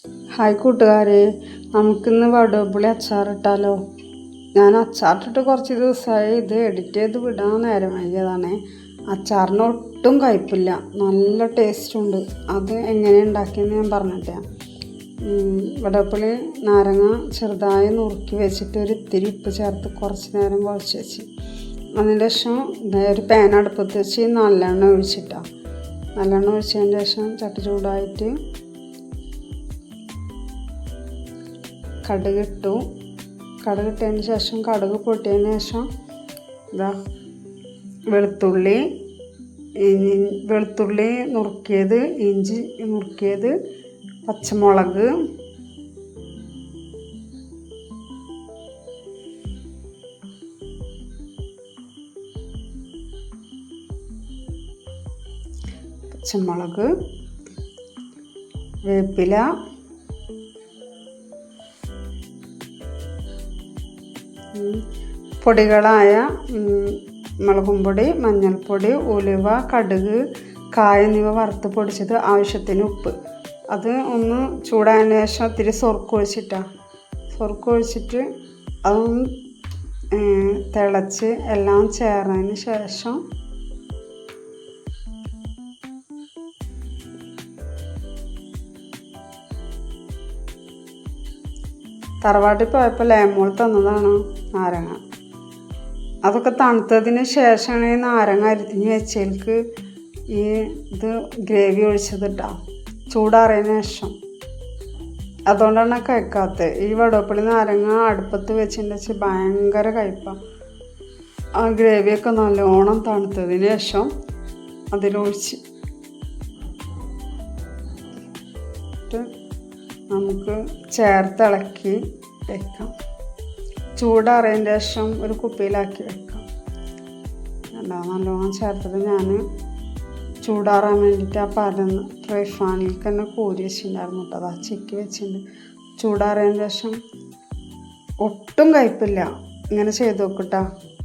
Hi കൂട്ടുകാരെ, നമുക്കിന്ന് വടുവപ്പുളി അച്ചാറിട്ടാലോ. ഞാൻ അച്ചാറിട്ടിട്ട് കുറച്ച് ദിവസമായി. ഇത് എഡിറ്റ് ചെയ്ത് വിടാൻ നേരം വൈകിയതാണ്. അച്ചാറിന് ഒട്ടും കയ്പില്ല, നല്ല ടേസ്റ്റുണ്ട്. അത് എങ്ങനെ ഉണ്ടാക്കിയെന്ന് ഞാൻ പറഞ്ഞിട്ടേ. വടുവപ്പുളി നാരങ്ങ ചെറുതായി നുറുക്കി വെച്ചിട്ട് ഒരു ഇത്തിരി ഉപ്പ് ചേർത്ത് കുറച്ച് നേരം കുഴച്ച് വെച്ച്, അതിന് ശേഷം ഒരു പാൻ അടുപ്പത്ത് വെച്ച് നല്ലെണ്ണ ഒഴിച്ചിട്ടാണ്. നല്ലെണ്ണ ഒഴിച്ചതിന് ശേഷം ചട്ടി ചൂടായിട്ട് കടുകിട്ടു. കടുകിട്ടതിന് ശേഷം കടുക് പൊട്ടിയതിന് ശേഷം വെളുത്തുള്ളി നുറുക്കിയത്, ഇഞ്ചി നുറുക്കിയത്, പച്ചമുളക്, വേപ്പില, പൊടികളായ മുളകും പൊടി, മഞ്ഞൾപ്പൊടി, ഉലുവ, കടുക്, കായ എന്നിവ വറുത്ത് പൊടിച്ചത്, ആവശ്യത്തിന് ഉപ്പ്. അത് ഒന്ന് ചൂടായതിന് ശേഷം ഇത്തിരി സൊറുക്കൊഴിച്ചിട്ട് അതൊന്ന് തിളച്ച് എല്ലാം ചേർന്നതിന് ശേഷം തറവാട്ടിൽ പോയപ്പോൾ ലേമോൾ തന്നതാണ് നാരങ്ങ. അതൊക്കെ തണുത്തതിന് ശേഷമാണ് ഈ നാരങ്ങ അരിഞ്ഞ് വെച്ചതിലേക്ക് ഇത് ഗ്രേവി ഒഴിച്ചത് ഇട്ടാ, ചൂടാറിയതിന് ശേഷം. അതുകൊണ്ടാണ് കഴിക്കാത്തത്. ഈ വടുവപ്പുളി നാരങ്ങ അടുപ്പത്ത് വെച്ച് ഭയങ്കര കയ്പാണ്. ആ ഗ്രേവിയൊക്കെ നല്ലോണം തണുത്തതിന് ശേഷം അതിലൊഴിച്ച് നമുക്ക് ചേർത്തിളക്കി വെക്കാം. ചൂടാറിയതിന് ശേഷം ഒരു കുപ്പിയിലാക്കി വെക്കാം. നല്ലോണം ചേർത്തിട്ട് ഞാൻ ചൂടാറാൻ വേണ്ടിയിട്ട് ആ പരന്ന് ഫ്രൈ പാനിലേക്ക് തന്നെ കോരി വെച്ചിട്ടുണ്ടായിരുന്നു കേട്ടോ. അതാ ചിക്കി വെച്ചിട്ടുണ്ട്. ചൂടാറിയതിന് ശേഷം ഒട്ടും കയ്പില്ല. ഇങ്ങനെ ചെയ്ത് നോക്കട്ടാ.